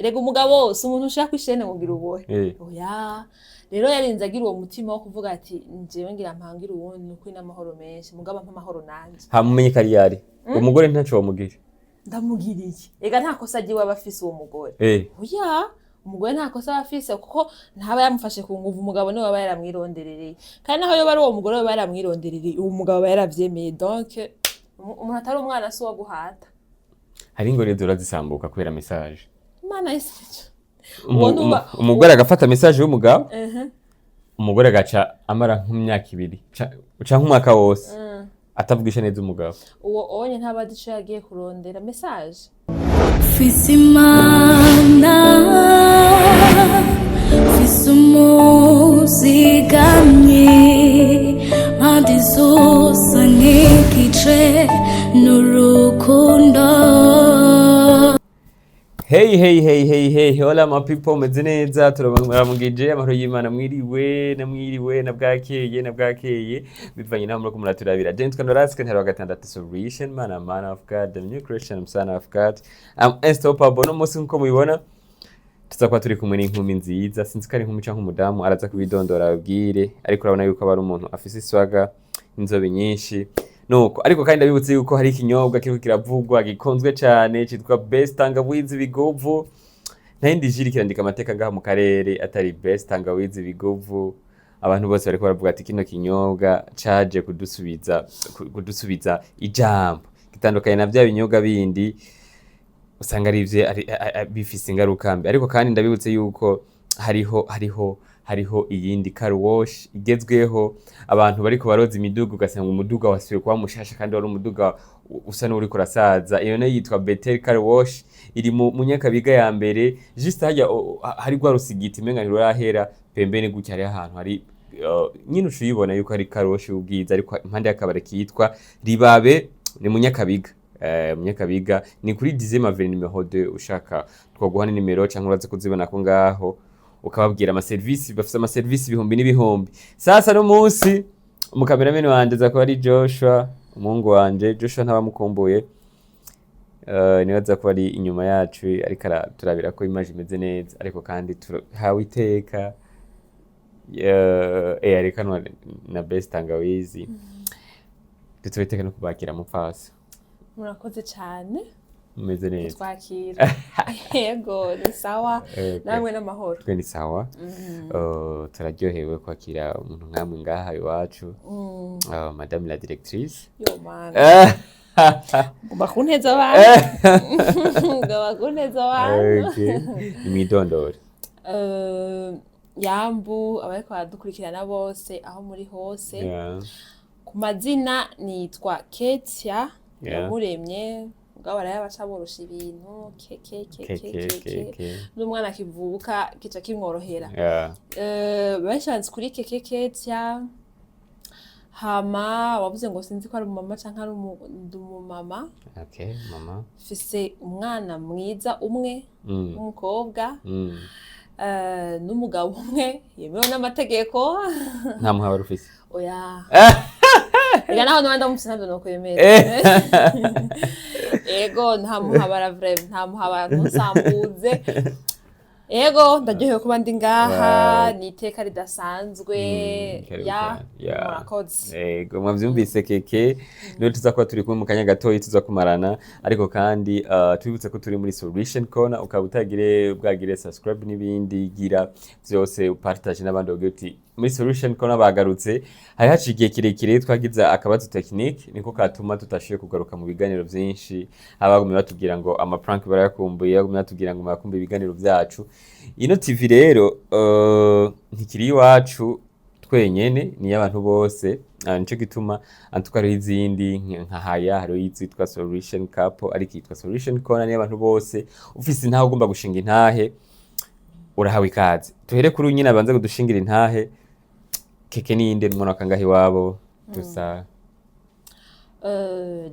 erega umugabo wose umuntu ushaka kwishene ngo ngira ubohe oya rero yarinze agira uwo mutima wo kuvuga ati njewe ngira mpangira uwundi kuri n'amahoro menshi mugabo ampa amahoro nanje hamumenye kariyari umugore ntaco wamugira ndamugiriye ega nta kosa agiye abafise uwo mugore oya umugore nta kosa abafise kuko ntaba yamufashe ku nguvu umugabo niwe aba yaramwironderereye kandi naho yo bari uwo mugore we yaramwironderereye uwo mugabo aba yaravyemeye donc umuntu atari umwana si uwo guhata hari ingore zirazisambuka kubera message mana yise umugore agafata message y'umugabo umugore agaca amara nk'imyaka 2 uca nk'umwaka wose atavugisha neza umugabo uwo onye ntabadico yagiye kurondera message Fisimana Fisumuzigamye Madizosa nkikice n'urukundo. Hey, hola my people, meze neza turabaramugije amahoro y'Imana mwiriwe na bwakeye bivanye naho murako muraturabira. Gentlemen, Norasque Ntare VI solution, man of God, the new Christian son of God. I'm unstoppable. No musi nko mubibona tuzakwa turi kumwe n'inkumi nziza, sinzi ko ari inkumi canke umudamu araza kubidondora abwire, ariko urabona yuko aba ari umuntu afise iswaga inzobe nyinshi. Nuko ariko kandi ndabibutse yuko hari ikinyobwa kiriko kiravugwa gikonzwe cyane cyitwa Best Tangawizi Bigovu. Ntayindi jiri kirandika amateka ngaha mu karere atari Best Tangawizi Bigovu. Abantu bose bariko baravuga ati kino kinyobwa caje kudusubiza ijambo gitandukanye na bya binyobwa bindi usanga ari bifise ingaruka mbi. Ariko kandi ndabibutse yuko hariho iyindi car wash igezweho abantu bariko baroza imiduga ugasanga umuduga wasubiye kuba mushasha kandi wari umuduga usa n'uri kurasaza. Iyo nayo yitwa Better car wash iri mu Nyakabiga ya mbere juste hajya hari gwa rusigiti menga ntirurahera pembene gutya hari ahantu hari nyine ushuyibona yuko hari car wash ubwiza ariko impande y'akabare kitwa Ribabe ni mu Nyakabiga. Munyakabiga ni kuri 10 Avenue numero 2 ushaka twaguhana nimero cyangwa uraza kuzibona ko ngaho ukababwira ama service bafite ama service ibihumbi n'ibihumbi. Sasa no munsi umukamerameni wanje za ko ari Joshua umungu wanje Joshua ntabamukumbuye nibaza ko ari inyuma yacu ariko turabira ko image imeze neza ariko kandi hawe iteka ariko na Best Tangawizi tutwiteka no kubakira mupfasi. Murakoze cyane meze neza twakira yego ni sawa namwe n'amahoro twe ni sawa turaryohewe kwakira umuntu nkamwe ngaha iwacu madame la directrice yo mana bakuneza abantu imidondoro yambu abariko baradukurikirana bose aho muri hose ku mazina nitwa Ketia yamuremye ubwo barayabaca borosha ibintu n'umwana akivuka kica kimworohera bashanze kuri Ketia hama wavuze ngo sinzi ko ari umama canke ari umumama. Okay, mama fise umwana mwiza umwe w'umukobwa n'umugabo umwe yemewe n'amategeko. nta muhaba rufise oya ega naho nwanda mufise no kwemera ego nta muhabara vrai nta muhabara ntusambuze ego ndaryohewe kuba ndi ngaha ni iteka ridasanzwe murakoze ego mwavyumvise keke no tuzakuba turi kumwe mu kanya gatoyi tuzakumarana ariko kandi tubibutse ko turi muri Solution Corner ukaba bwagire subscribe n'ibindi gira byose upartage n'abandi bagoti muri Solution Corner bagarutse hari hacigiye kirekire twagize akabazo technique niko katuma tutashiye kugaruka mu biganiro byinshi abagumye batubwira ngo ama prank barayakumbuye bagumye batubwira ngo makumbe ibiganiro byacu. Ino TV rero ntikiri iwacu twenyene ni y'abantu bose nico gituma antukaro izindi nka haya haro yitwa Solution Couple ariko yitwa Solution Corner ni y'abantu bose ufise ntaho ugomba gushinga intahe urahawe ikaze. Tuhere kuri nyine abanze kudushingira intahe keke ninde mwana kangahe wabo tusa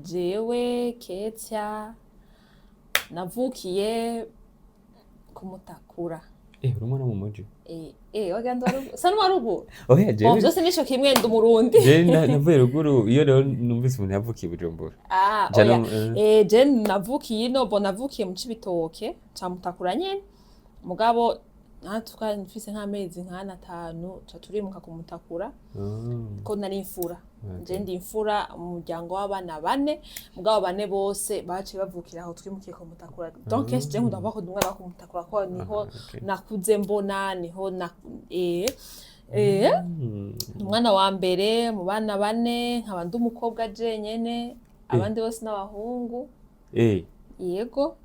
jewe Ketia navukiye kumutakura uri umwana mu muji waganda warugu sa n'uwarugu oya jewe byose nico kimwe ndi umurundi je navuye ruguru iyo rero numvise umuntu yavukiye Bujumbura oya je navukiye ino bo navukiye mu Cibitoke ca Mutakura nyene mugabo natwe mfise nk'amezi nk'ana 5 ca turimuka ku Mutakura ko nari imfura je ndi imfura mu muryango w'abana 4 mugabo 4 bose baciye bavukira aho twimukiye ku Mutakura donc je nkunda bako dumwana ku Mutakura ko niho nakuze mbona niho na umwana wa mbere mu bana 4 nkaba ndi umukobwa je nyene abandi bose n'abahungu yego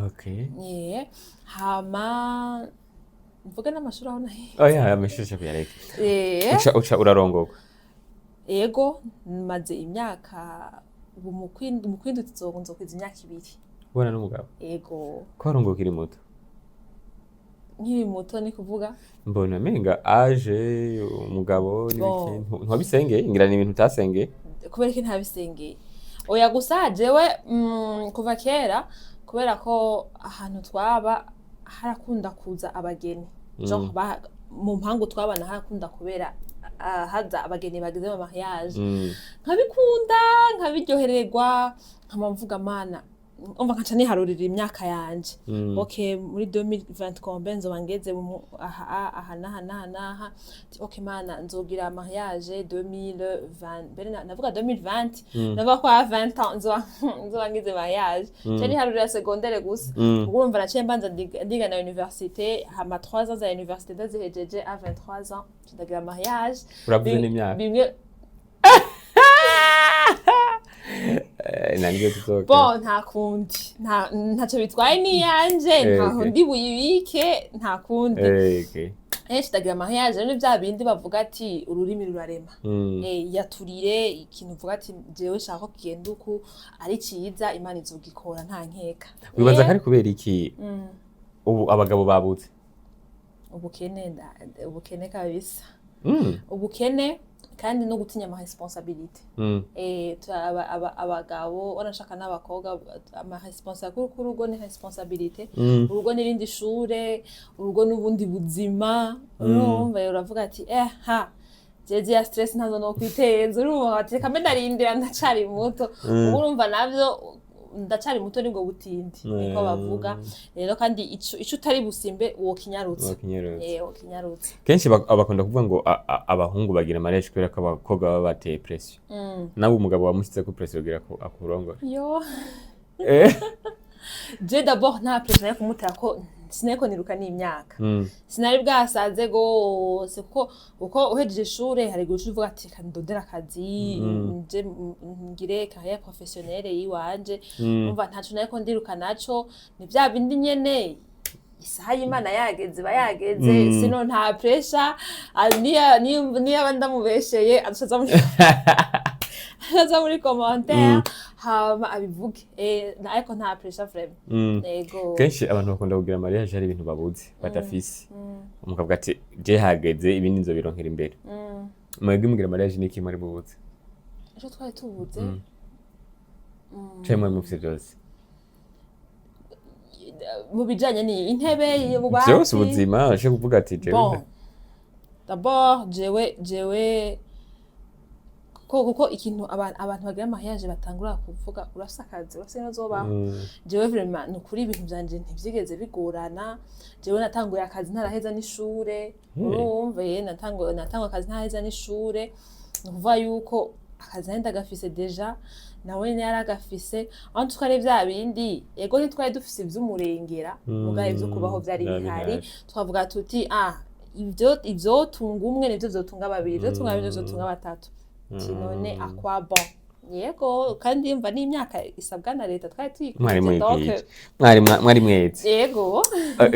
okay hama mvuga n'amashuri aho nahe oya amashuri kuyareka uca urarongoka yego maze imyaka mu kwindi nzokwiza imyaka 2 ubona n'umugabo yego ko warongoka iri muto nkiri muto ni kuvuga mbona menga age umugabo n'ibiki ntwabisengeye ngira ni ibintu utasengeye kubera ko ntabisengeye oya gusa jewe kuva kera kubera ko ahantu twaba harakunda kuza abageni mu mpangu twabana harakunda kubera haza abageni bagize mu mariage nkabikunda nkabiryohererwa nkamvuga mana umva nkaca niharurira imyaka yanje okay muri 2020 kombe nzoba ngeze aha naha okay mana nzogira mariage 2020 bene navuga 2020 navuga ko 20 ans nzoba ngize mariage cyane harurira secondaire gusa urumva naciye mbanza ndiga na université hama 3 ans à université ndazihejeje à 23 ans ndagira mariage uravuze n'imyaka bimwe bon nta kundi ntacyo bitwaye niyanje ntaho ndi buyibike nta kundi ndagira mariage rero bya bindi bavuga ati ururimi rurarema yaturire ikintu uvuga ati jewe shaka ko kigenda uku ari ciza Imana izogikora nta nkeka wibaza kari kubera iki ubu abagabo babutse ubukene kabisa ubukene kandi no gutinya ama responsabilité abagabo wanashaka n'abakobwa ama responsabilité kurugo ni responsabilité urugo n'irindi shure urugo n'ubundi buzima urumva uravuga ati jeje ya stress ntazo no kwiteza urumva ati kame narindira ndacari muto urumva navyo ndacari muto nibwo butindi niko bavuga rero kandi ico utari busimbe uwo kinyarutse kinyarutse kenshi abakunda kuvuga ngo abahungu bagira mariage kubera ko abakobwa baba bateye pression nawe umugabo wamusize ko pression ugira ko akurongora yo je d'abord nta pression yo kumutera ko sineko niruka n'imyaka sinari bwasaze gose kuko uhejeje ishure hari gucu uvuga ati kandondera akazi nje ngire carrière professionnelle yiwanje umva ntacu nariko ndiruka naco ni bya bindi nyene isaha y'Imana yageze bayageze sino nta pressure niya bandamubesheye azaza muri commentaire hama abivuge ariko nta pressure vraiment yego kenshi abantu bakunda kugira mariage hari ibintu babuze badafise umukavuga ati je hageze ibindi nzo bironkera imbere mwebwe mugira mariage niki muri bubuze ejo twari tubuze cyemwe mufise byose mu bijanye ni intebe y'ububati byose ubuzima ashe kuvuga ati jewe d'abord jewe kuko ikintu abantu bagira mariage batangura kuvuga urasakaze urase nozobaho jewe vraiment nukuri ibintu byanje ntivyigeze bigorana jewe natanguye akazi ntaraheza n'ishure urumve natanguye akazi ntaraheza n'ishure nukuvuga yuko akazi nari ndagafise deja nawe yaragafise aho twari vya bindi ego ntitwari dufise ivy'umurengera mugaye ivyo kubaho vyari bihari twavuga tuti ivyo tunga umwe nivyo vyotunga babiri ivyo tunga babiri nivyo vyotunga batatu none akwa bon yego kandi mva n'imyaka isabwa na leta twari tuyikurikiye mwari mweze yego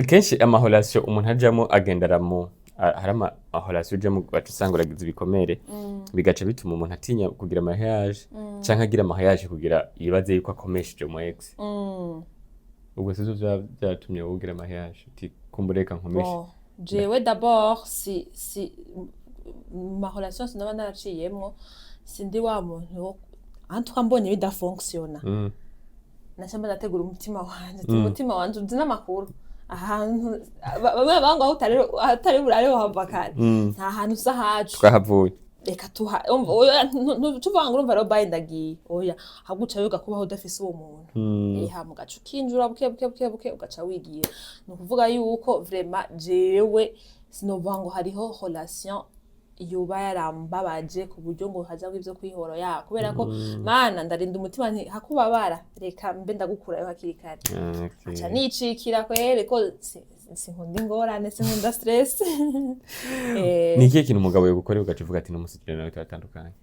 kenshi amahorasyo umuntu ajamo agenderamo hari amahorasyo ujamo batusanga uragize ibikomere bigaca bituma umuntu atinya kugira mariage canke agira mariage kugira yibaze yuko akomesheje mu ex ubwo sizo byatumye ugira mariage uti kumbureka nkomeshe jewe d'abord si ma relation sinaba naraciyemwo sindi wa muntu antuka mbonye bidafonctiona nashamba ndategura umutima wanje uzi n'amakuru ahantu bamwe bango aho utari burare wahavakana nta hantu usa hacu twahavuye reka tuha tuvanga urumva rero bayi ndagiye oya haguca wiga kubaho udafise uwo muntu ha mugaca ukinjura buke ugaca wigira ni ukuvuga yuko vraiment jewe sinovuga ngo hariho relation yuba yarambabaje ku buryo ngo haza ivyo kwihoro ya kubera ko mana ndarinda umutima nti hakubabara reka mbe ndagukurayo hakiri kare aca nicikira kwere ko sinkunda ingorane sinkunda stress ni ikihe kintu umugabo yogukorera ugaca uvuga ati n'umusikire nawe turatandukanye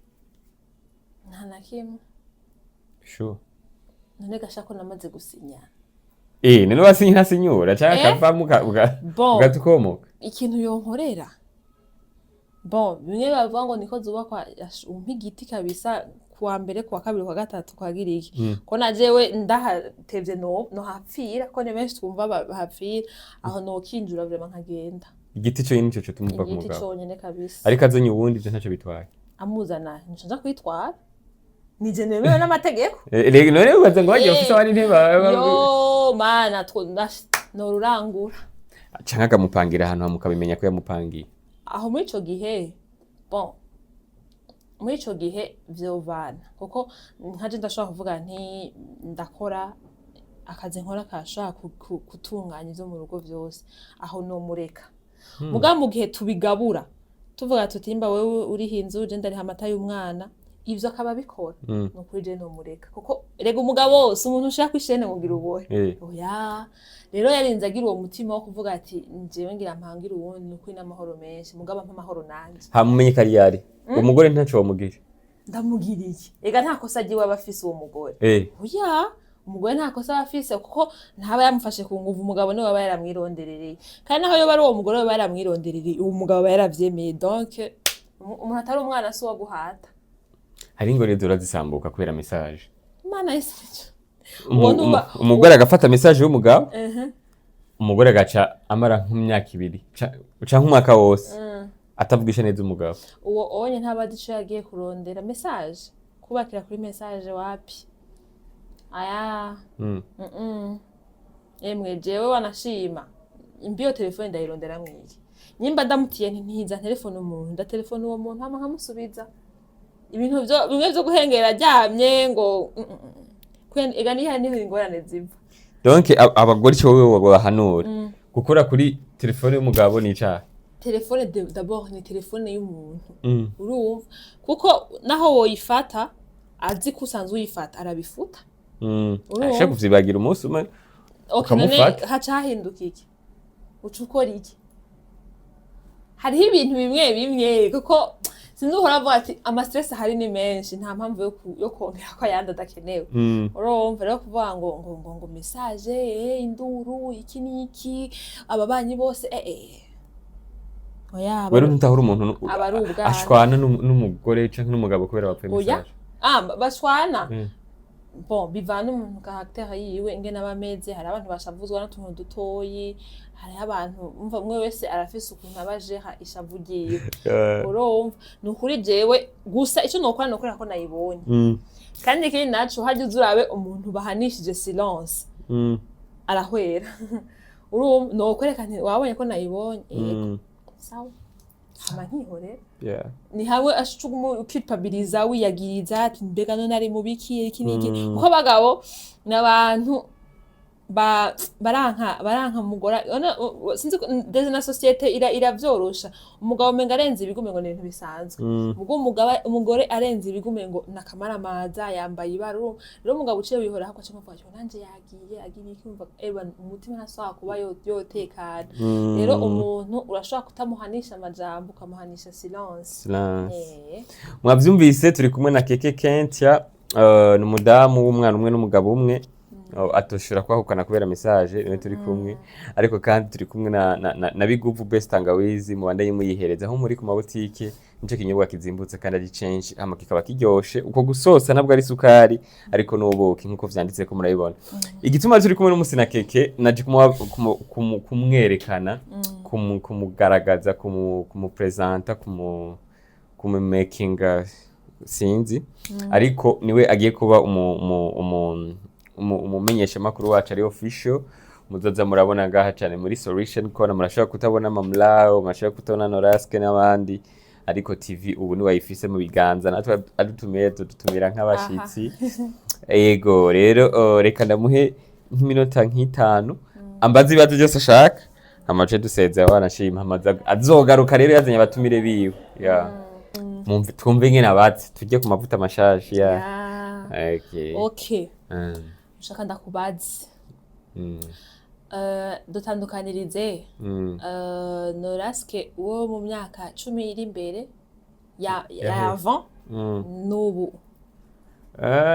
nta na kimwe sure none gashako namaze gusinya none wasinye ntasinyura canke akavamo ugatukomoka ikintu yonkorera bon bimwe bavuga ngo niko zubakwa igiti kabisa kuwa mbere kuwa kabiri kuwa gatatu kwa giriki ko najewe ndahatevye no hapfira ko ne benshi twumva bahapfira aho no kinjura vraiment nkagenda igiti cyo nico cyo tumva ku mugabo igiti cyo nyene kabisa ariko azanye ubundi je ntaco bitwaye amuzana nca kwitwara nije nemewe n'amategeko none ubaza ngo wagiye ufise abandi nteba yo mana no rurangura canke akamupangira ahantu mukabimenya ko yamupangiye aho muri ico gihe bon muri ico gihe vyovana kuko nkaje ndashobora kuvuga nti ndakora akazi nkora kashaka kutunganya ivyo mu rugo vyose aho no mureka muga mu gihe tubigabura tuvuga tutimba wewe uri hinzu je ndari hamata y'umwana ivyo akaba bikora no kuri je no mureka kuko rega umugabo wose umuntu ushaka kwishene mugira ubohe oya rero yarinze agira uwo mutima wo kuvuga ati njewe ngira mpangira uwundi nuko ina amahoro menshi mugaba mpa amahoro nanje hamumenye kariyari umugore ntaco wamugira ndamugiriye ega nta kosa agiye abafise uwo mugore oya umugore nta kosa abafise kuko ntaba yamufashe ku nguvu umugabo niwe baba yaramwironderereye kandi naho yo bari uwo mugore baba yaramwironderereye uwo mugabo baba yaravyemeye donc umuntu atari umwana si uwo guhata hari ingore zirazisambuka kubera message mana yese umugore agafata message y'umugabo umugore agaca amara nk'imyaka 2 uca nk'umwaka wose atavugisha neza umugabo uwo onye ntabadico yagiye kurondera message kubakira kuri message wapi aya emwe jewe wanashima imbiyo telefone ndayirondera mwiki nyimba ndamutiye ntiza telefone umuntu nda telefone uwo muntu hama nkamusubiza ibintu bimwe byo guhengera ryamye ngo ega niho ingorane ziva donc abagore cyo wewe wahanura gukora kuri telefone y'umugabo nica telefone d'abord ni telefone y'umuntu urumva kuko naho woyifata azi kusanzwe uyifata arabifuta ashaka kuvyibagira umunsi umwe ukamufata haca hahinduka iki ucukora iki hariho ibintu bimwe kuko sinzi uhora avuga ati ama stress hari ni menshi nta mpamvu yo kongera ko ayandi adakenewe urumva rero kuvuga ngo message induru iki niki ababanyi bose oya wero ntahura umuntu ashwana n'umugore canke n'umugabo kubera bapfuye message bashwana bon bivana umuntu caractère yiwe ngene abameze hari abantu bashavuzwa n'utuntu dutoyi hari abantu umva umwe wese arafise ukuntu abajeha ishavugiye urumva nukuri jewe gusa ico nokora ko nayibonye kandi ikindi naco haje uzurabe umuntu bahanishije silence arahwera urumva nokwereka nti wabonye ko nayibonye sawa amahihore ni hawe ashugumu ukipabiliza wiyagiriza ati mbega none ari mubiki iki niki uko bagabo nabantu baranka mugora sinzi ndeze na societe iravyorosha umugabo menga arenze ibigume ngo n'ibintu bisanzwe ubwo umugore arenze ibigume ngo nakamara maza yambaye ibaru rero umugabo uciye wihora hako cyangwa vuga cyo nanje yagiye agira iki umva umutima nasaba kuba yotekana rero umuntu urashobora kutamuhanisha amajambo ukamuhanisha silence mwavyumvise turi kumwe na Keke Kentia n'umudamu w'umwana umwe n'umugabo umwe atoshora kwahukana kubera message niwe turi kumwe ariko kandi turi kumwe na biguvu best tangawizi mu banda yimuyihereza aho muri ku mabutike nico kinyobwa kizimbutse kandi ari change ama kikaba kiryoshe uko gusosa nabwo ari sukari ariko n'ubuki nkuko vyanditse ko murayibona igituma turi kumwe n'umusina Keke naje kumwerekana kumugaragaza kumupresenta making sinzi ariko niwe agiye kuba umumenyesha makuru wacu ari official muzoza murabona ngaha cyane muri Solution Corner, murashobora kutabona Mamalao, murashobora kutabona Norasque n'abandi, ariko TV ubu ni wayifise mu biganza, natwe adutumiye tudutumira nk'abashitsi. Yego rero reka ndamuhe nk'iminota nk'itanu ambaza ibibazo byose ashaka, amace duseze abanashima amaza azogaruka rero yazanye abatumire biwe. Twumve ngene abatse tujye ku mavuta mashashi. Okay. Ushaka ndakubaze. Dutandukanirize Norasque uwo mu myaka 10 iri imbere ya avant n'ubu.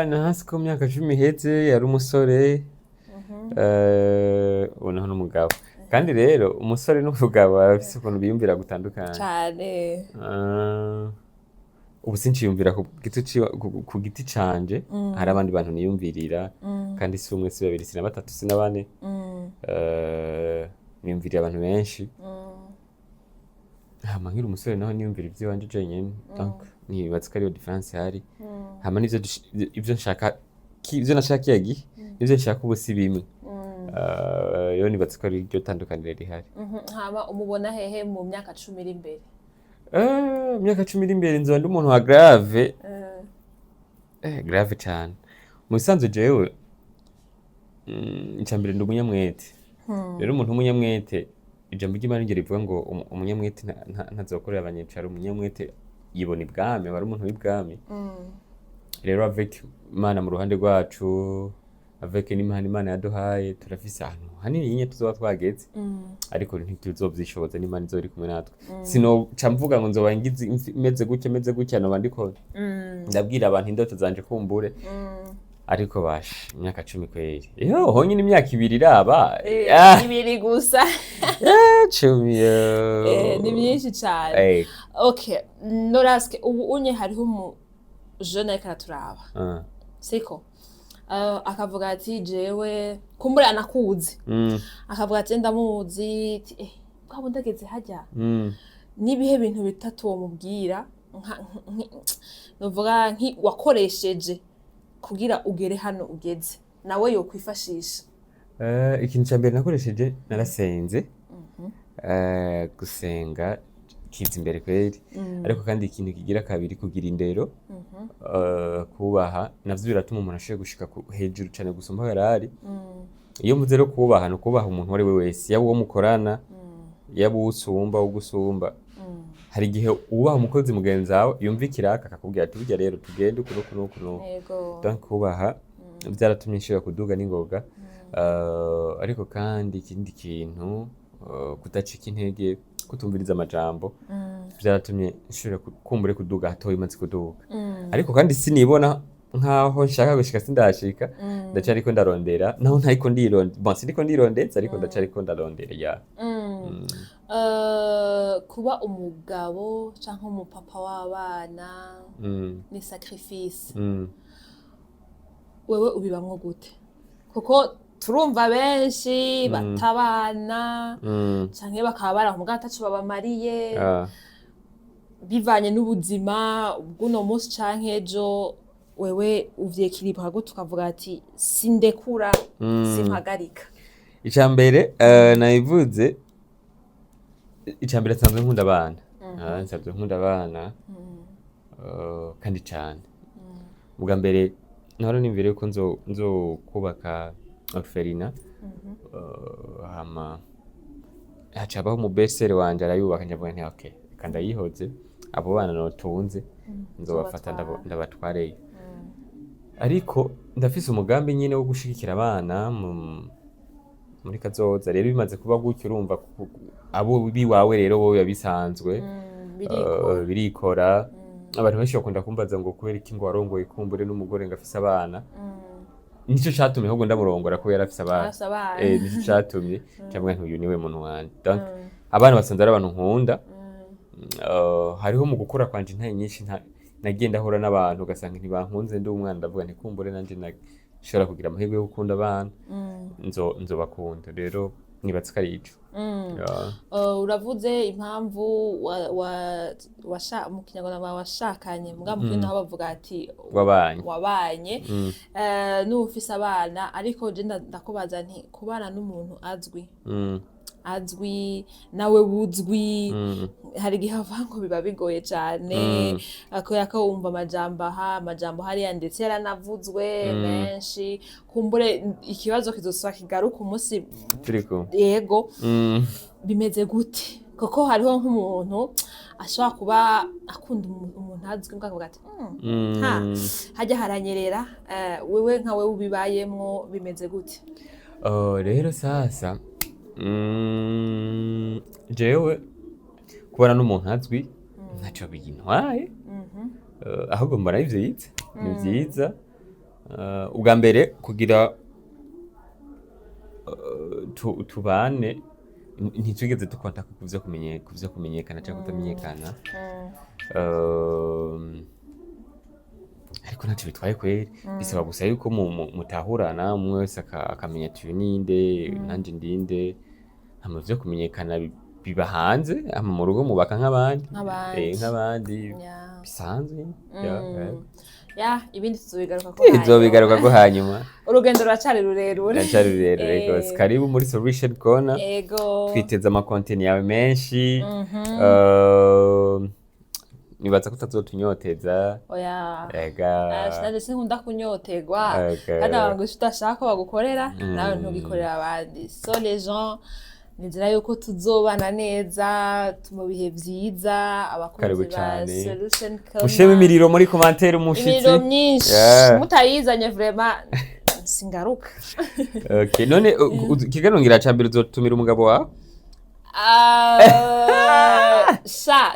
Norasque mu myaka 10 iheze yari umusore, unaho n'umugabo, kandi rero umusore n'umugabo bafise ukuntu biyumvira gutandukana cyane. Ubu sinchiyumvira ku giti canje, hari abandi bantu niyumvirira, kandi si umwe si babiri si na batatu si na bane, niyumvirira abantu benshi. Hama nkiri umusore naho niyumvira ivyo wanje jenyene, donc nibatse ko ariyo difference hari. Hama nivyo ivyo nshaka, ivyo nashaka yagi ivyo nshaka ubu si bimwe. Yo nibatse ko ari ryo tandukanire rihari. Hama umubona hehe mu myaka 10 iri imbere? Myaka 10 iri imbere nzoba ndi umuntu wa grave. Grave cyane. Mu bisanzwe jewe icambere ndi umunyamwete. Rero umuntu umunyamwete, ijambo ry'Imana ngere rivuga ngo umunyamwete ntazokorera abanyecaro, umunyamwete yibona ibwami, bari umuntu w'ibwami. Rero avec Imana mu ruhande rwacu, avec n'Imana yaduhaye, turafise ahantu hanini nyine tuzoba twageze, ariko ntituzovyishoboza n'Imana izori kumwe natwe. Sino camvuga ngo nzoba ngize meze gutya no bandiko ndabwira abantu indoto zanje kumbure, ariko basha imyaka 10 kweri honyine imyaka 2 iraba 2 gusa 10 ni myinshi cyane. Okay, Norasque ubu unye hariho mu jeune karaturaba siko akavuga ati jewe kumbure anakuzi, akavuga ati ndamuzi kwabo ndageze hajya, nibihe bintu bitatu wo mubwira novuga nki wakoresheje kugira ugere hano ugeze nawe yo kwifashisha? Ikintu cyambere nakoresheje narasenze, gusenga kiza imbere kweri, ariko kandi ikintu kigira kabiri kugira indero, kubaha navyo biratuma umuntu ashobora gushika hejuru cyane gusumba yarari. Iyo muze rero kubaha no kubaha umuntu wari we wese, yaba uwo mukorana, yaba usumba ugusumba. Hari igihe ubaha umukozi mugenzi wawe yumvikira akakubwira ati bijya rero tugende kuno. Donc kubaha byaratumye nshobora kuduga n'ingoga. Ariko kandi ikindi kintu kudacika intege, kutumviriza amajambo, byaratumye nshobora kumbure kuduga hatoye imanzi kuduga. Ariko kandi sinibona nkaho nshaka gushika sindashika, ndacariko ndarondera, naho ntariko ndirondera, bon sindiko ndirondeza, ariko ndacariko ndarondera. Kuba umugabo canke umupapa w'abana ni sacrifice. Wewe ubibamwo gute? Kuko turumva benshi batabana canke bakaba baramuga atacu babamariye bivanye n'ubuzima bw'uno munsi canke ejo. Wewe uvyekiripa gute ukavuga ati sindekura simpagarika? Icambere nayivuze, icambere nsanzwe nkunda abana, nsanzwe nkunda abana kandi cyane. Ubwa mbere nahora nimvire yuko nzo kubaka orphelinat, hama hacabaho umubesere wanje arayubaka, njavuga nti okay kandi ayihoze abo bana notunze nzobafata ndabatwareyo. Ariko ndafise umugambi nyine wo gushigikira abana muri kazoza. Rero bimaze kuba gutyo urumva abo biwawe rero wowe yabisanzwe birikora. Abantu benshi bakunda kumbaza ngo kubera iki ngo warongoye kumbure n'umugore ngafise abana. Nico catumye ahubwo ndamurongora ko yarafise abana. Nico catumye cyangwa ntuyu niwe muntu wanje. Donc abana basanze ari abantu nkunda. Hariho mu gukora kwanje ntaye nyinshi nagenda hora n'abantu ugasanga ntibankunze ndi umwana, ndavuga nti kumbure nanje nashobora kugira amahirwe yo gukunda abana, nzobakunda. Rero nibatse ko ari ico. Uravuze impamvu mu Kinyarwanda washakanye muga mu Kirundi bavuga ati wabanye n'ufise abana ariko je ndakubaza nti kubana n'umuntu azwi nawe wuzwi hari igihe avango biba bigoye cyane ako wumva amajambo hariya ndetse yaranavuzwe menshi kumbure ikibazo kizosa kigaruka umunsi turiko yego bimeze gute koko hariho nk'umuntu ashobora kuba akunda umuntu azwi mbwa ati hajya haranyerera wewe nka wewe ubibayemwo bimeze gute rero sasa jewe kubana n'umuntu azwi ntaco bintwaye ahubwo mbona ari vyiza ni vyiza ubwa mbere kugira tubane ntitwigeze dukonta kuvyo kumenyekana cyangwa kutamenyekana ariko ntacyo bitwaye kweri bisaba gusa yuko mutahurana umwe wese akamenya ati ninde nanje ndinde hama vyo kumenyekana biba hanze hama mu rugo mubaka nk'abandi bisanzwe ibindi tuzobigaruka ko hanyuma urugendo ruracari rurerure gose karibu muri Solution Corner twiteze amakonteni yawe menshi nibaza ko utazotunyoteza nanje sinkunda kunyotegwa kandi abantu udashaka bagukorera nawe ntugikorera abandi so les gens nizera yuko tuzobana neza mu bihe vyiza abakozi ba Solution Corner musheme imiriro muri commentaire umushitsi imiriro myinshi mutayizanye vraiment singaruka none kiganongira cambere uzotumira umugabo wawe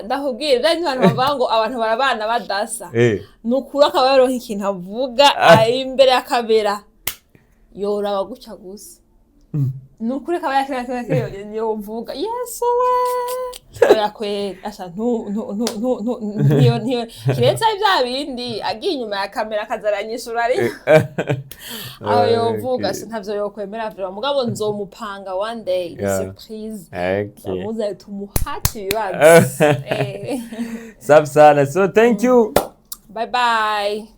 ndakubwira bya abantu bavuga ngo abantu barabana badasa nukura akaba yaronka ikintu avuga imbere y'akabera yoraba guca gusa nukuri akaba yakira yovuga yesu we yakwera asa ntiyo kiretse bya bindi agiye inyuma ya kamera akazaranyishura ari aho yovuga ntavyo yokwemera vyo mugabo nzomupanga one day surprise muze tumuhati ibibazo Sabsana, so thank you. Bye bye.